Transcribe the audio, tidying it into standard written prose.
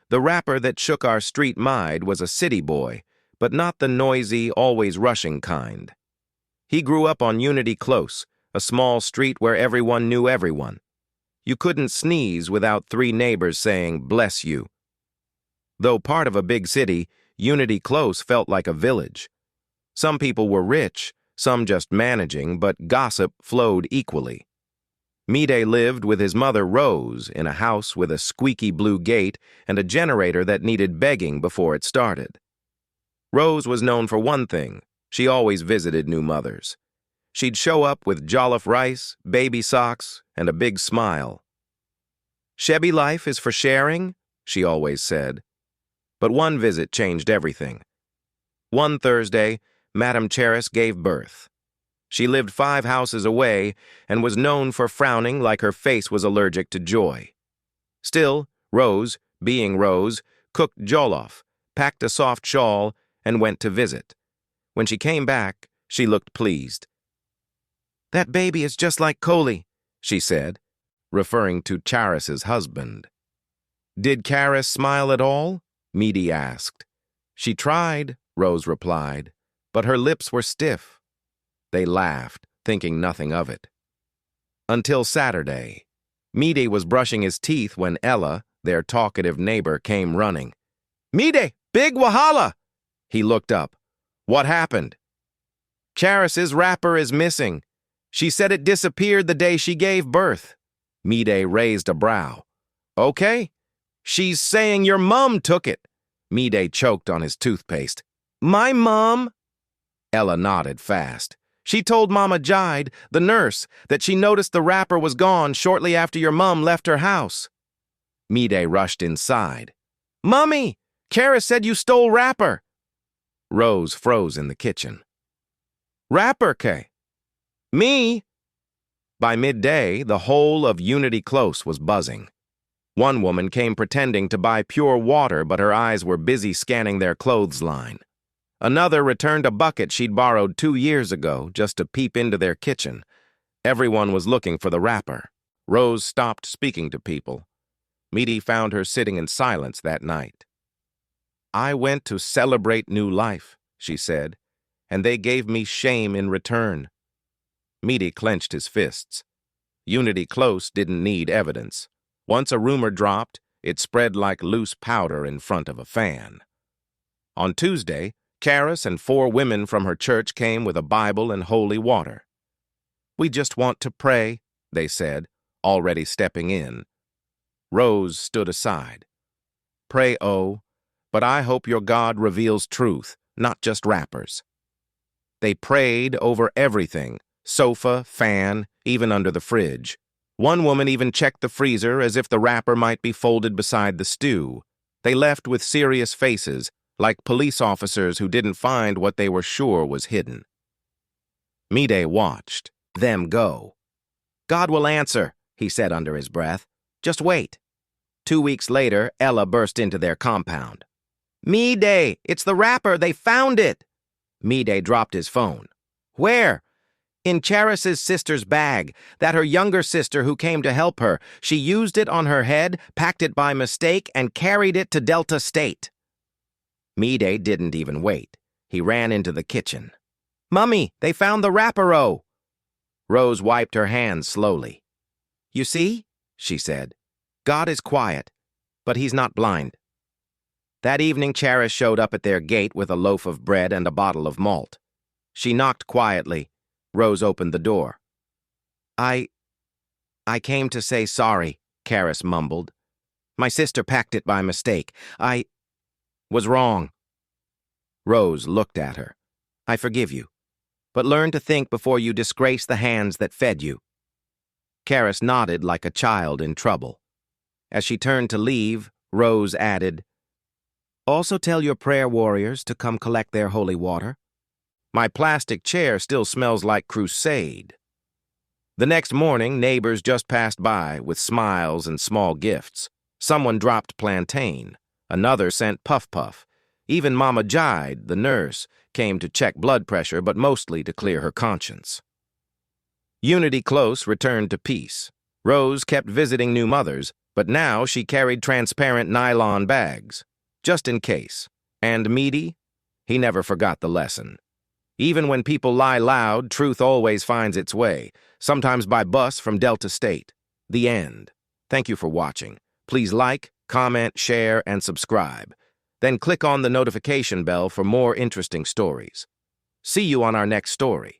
The rapper that shook our street mind was a city boy, but not the noisy, always rushing kind. He grew up on Unity Close, a small street where everyone knew everyone. You couldn't sneeze without 3 neighbors saying, "Bless you." Though part of a big city, Unity Close felt like a village. Some people were rich, some just managing, but gossip flowed equally. Mide lived with his mother Rose in a house with a squeaky blue gate and a generator that needed begging before it started. Rose was known for one thing: she always visited new mothers. She'd show up with jollof rice, baby socks, and a big smile. "Shabby life is for sharing," she always said. But one visit changed everything. One Thursday, Madame Cheris gave birth. She lived 5 houses away and was known for frowning like her face was allergic to joy. Still, Rose, being Rose, cooked jollof, packed a soft shawl, and went to visit. When she came back, she looked pleased. "That baby is just like Coley," she said, referring to Charis's husband. "Did Charis smile at all?" Mide asked. "She tried," Rose replied, "but her lips were stiff." They laughed, thinking nothing of it. Until Saturday. Mide was brushing his teeth when Ella, their talkative neighbor, came running. "Mide, big wahala!" He looked up. "What happened?" "Charis's wrapper is missing. She said it disappeared the day she gave birth." Mide raised a brow. "Okay. She's saying your mom took it." Mide choked on his toothpaste. "My mom?" Ella nodded fast. "She told Mama Jide, the nurse, that she noticed the wrapper was gone shortly after your mom left her house." Mide rushed inside. "Mummy, Kara said you stole wrapper." Rose froze in the kitchen. "Wrapper, Kay?" "Me?" By midday, the whole of Unity Close was buzzing. One woman came pretending to buy pure water, but her eyes were busy scanning their clothes line. Another returned a bucket she'd borrowed 2 years ago just to peep into their kitchen. Everyone was looking for the wrapper. Rose stopped speaking to people. Mide found her sitting in silence that night. "I went to celebrate new life," she said, "and they gave me shame in return." Mide clenched his fists. Unity Close didn't need evidence. Once a rumor dropped, it spread like loose powder in front of a fan. On Tuesday, Charis and 4 women from her church came with a Bible and holy water. "We just want to pray," they said, already stepping in. Rose stood aside. "Pray, oh, but I hope your God reveals truth, not just wrappers." They prayed over everything: sofa, fan, even under the fridge. One woman even checked the freezer as if the wrapper might be folded beside the stew. They left with serious faces, like police officers who didn't find what they were sure was hidden. Mide watched them go. "God will answer," he said under his breath. "Just wait." 2 weeks later, Ella burst into their compound. "Mide, it's the wrapper, they found it!" Mide dropped his phone. "Where?" "In Charis's sister's bag, that her younger sister who came to help her. She used it on her head, packed it by mistake, and carried it to Delta State." Mide didn't even wait. He ran into the kitchen. "Mummy, they found the wrapper-o." Rose wiped her hands slowly. "You see?" she said. "God is quiet, but he's not blind." That evening, Charis showed up at their gate with a loaf of bread and a bottle of malt. She knocked quietly. Rose opened the door. I came to say sorry," Charis mumbled. "My sister packed it by mistake. I was wrong." Rose looked at her. "I forgive you, but learn to think before you disgrace the hands that fed you." Charis nodded like a child in trouble. As she turned to leave, Rose added, "Also tell your prayer warriors to come collect their holy water. My plastic chair still smells like Crusade." The next morning, neighbors just passed by with smiles and small gifts. Someone dropped plantain. Another sent puff-puff. Even Mama Jide, the nurse, came to check blood pressure, but mostly to clear her conscience. Unity Close returned to peace. Rose kept visiting new mothers, But now she carried transparent nylon bags, just in case. And Meaty? He never forgot the lesson. Even when people lie loud, truth always finds its way, sometimes by bus from Delta State. The end. Thank you for watching. Please like, comment, share, and subscribe. Then click on the notification bell for more interesting stories. See you on our next story.